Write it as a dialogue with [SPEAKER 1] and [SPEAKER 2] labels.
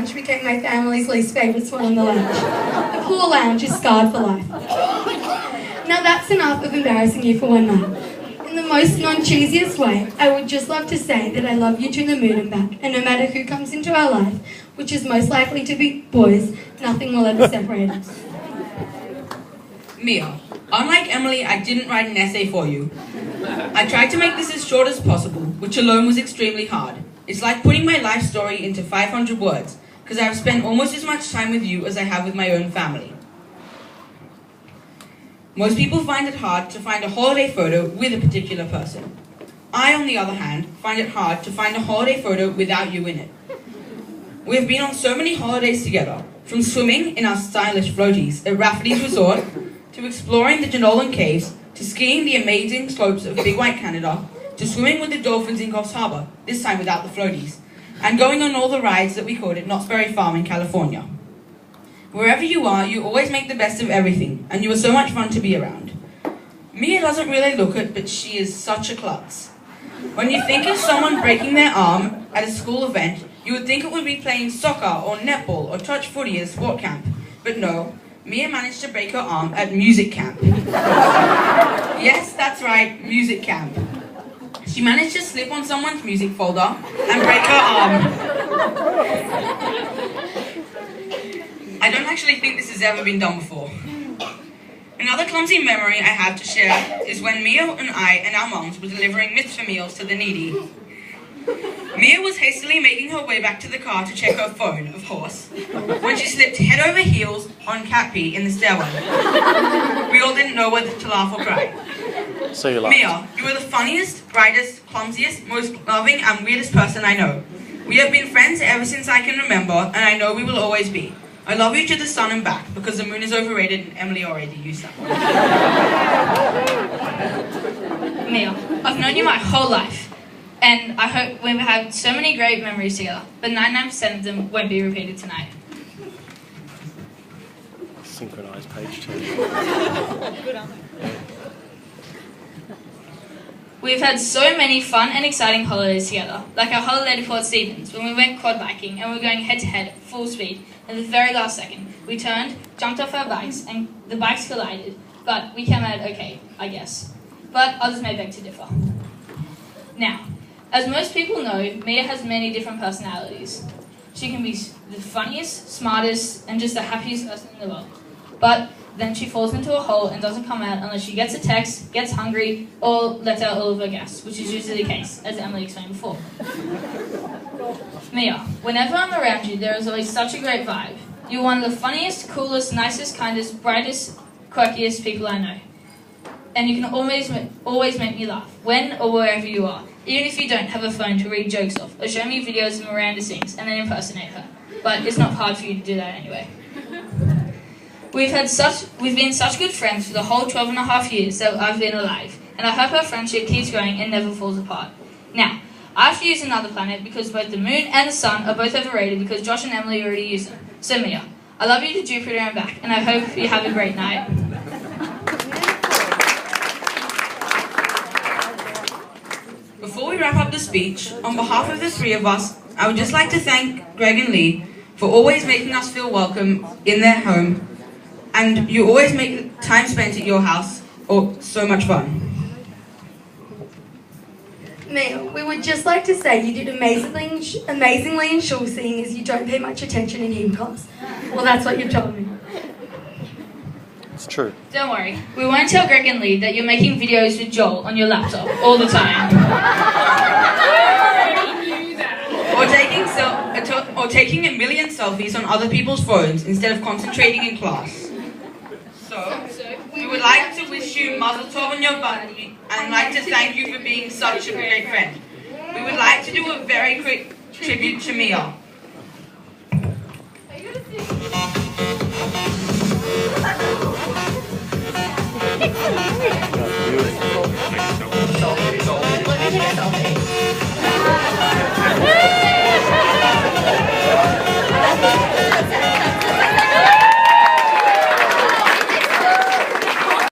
[SPEAKER 1] lounge became my family's least favourite spot on the lounge. The poor lounge is scarred for life. Now that's enough of embarrassing you for one night. In the most non-cheesiest way, I would just love to say that I love you to the moon and back, and no matter who comes into our life, which is most likely to be boys, nothing will ever separate us.
[SPEAKER 2] Mia, unlike Emily, I didn't write an essay for you. I tried to make this as short as possible, which alone was extremely hard. It's like putting my life story into 500 words, because I have spent almost as much time with you as I have with my own family. Most people find it hard to find a holiday photo with a particular person. I, on the other hand, find it hard to find a holiday photo without you in it. We have been on so many holidays together, from swimming in our stylish floaties at Rafferty's Resort, to exploring the Jenolan Caves, to skiing the amazing slopes of Big White Canada, to swimming with the dolphins in Coffs Harbour, this time without the floaties, and going on all the rides that we caught at Knott's Berry Farm in California. Wherever you are, you always make the best of everything, and you are so much fun to be around. Mia doesn't really look it, but she is such a klutz. When you think of someone breaking their arm at a school event, you would think it would be playing soccer or netball or touch footy at sport camp. But no, Mia managed to break her arm at music camp. Yes, that's right, music camp. She managed to slip on someone's music folder and break her arm. I don't actually think this has ever been done before. Another clumsy memory I have to share is when Mia and I and our moms were delivering mitzvah meals to the needy. Mia was hastily making her way back to the car to check her phone, of course, when she slipped head over heels on cat pee in the stairwell. We all didn't know whether to laugh or cry.
[SPEAKER 3] So you laughed.
[SPEAKER 2] Mia, you are the funniest, brightest, clumsiest, most loving and weirdest person I know. We have been friends ever since I can remember, and I know we will always be. I love you to the sun and back, because the moon is overrated and Emily already used that one.
[SPEAKER 4] Mia, I've known you my whole life, and I hope we've had so many great memories together, but 99% of them won't be repeated tonight.
[SPEAKER 3] Synchronized page 2.
[SPEAKER 4] We've had so many fun and exciting holidays together, like our holiday to Port Stephens when we went quad biking and we were going head to head at full speed. At the very last second, we turned, jumped off our bikes, and the bikes collided, but we came out okay, I guess. But others may beg to differ. Now, as most people know, Mia has many different personalities. She can be the funniest, smartest, and just the happiest person in the world. But then she falls into a hole and doesn't come out unless she gets a text, gets hungry, or lets out all of her gas, which is usually the case, as Emily explained before. Mia, whenever I'm around you, there is always such a great vibe. You're one of the funniest, coolest, nicest, kindest, brightest, quirkiest people I know. And you can always make me laugh, when or wherever you are, even if you don't have a phone to read jokes off, or show me videos of Miranda sings and then impersonate her. But it's not hard for you to do that anyway. We've been such good friends for the whole 12 and a half years that I've been alive, and I hope our friendship keeps growing and never falls apart. Now, I have to use another planet because both the moon and the sun are both overrated because Josh and Emily already use them. So Mia, I love you to Jupiter and back, and I hope you have a great night.
[SPEAKER 2] Before we wrap up the speech, on behalf of the three of us, I would just like to thank Greg and Lee for always making us feel welcome in their home, and you always make time spent at your house so much fun.
[SPEAKER 1] Mia, we would just like to say you did amazingly in shul, seeing as you don't pay much attention in hymn class. Well, that's what you've told me.
[SPEAKER 3] It's true.
[SPEAKER 4] Don't worry, we won't tell Greg and Lee that you're making videos with Joel on your laptop all the time.
[SPEAKER 2] Or taking a million selfies on other people's phones instead of concentrating in class. So, we would like to wish you Mazel Tov on your birthday and like to thank you for being such a great friend. We would like to do a very quick tribute to Mia.
[SPEAKER 1] Are you gonna sing?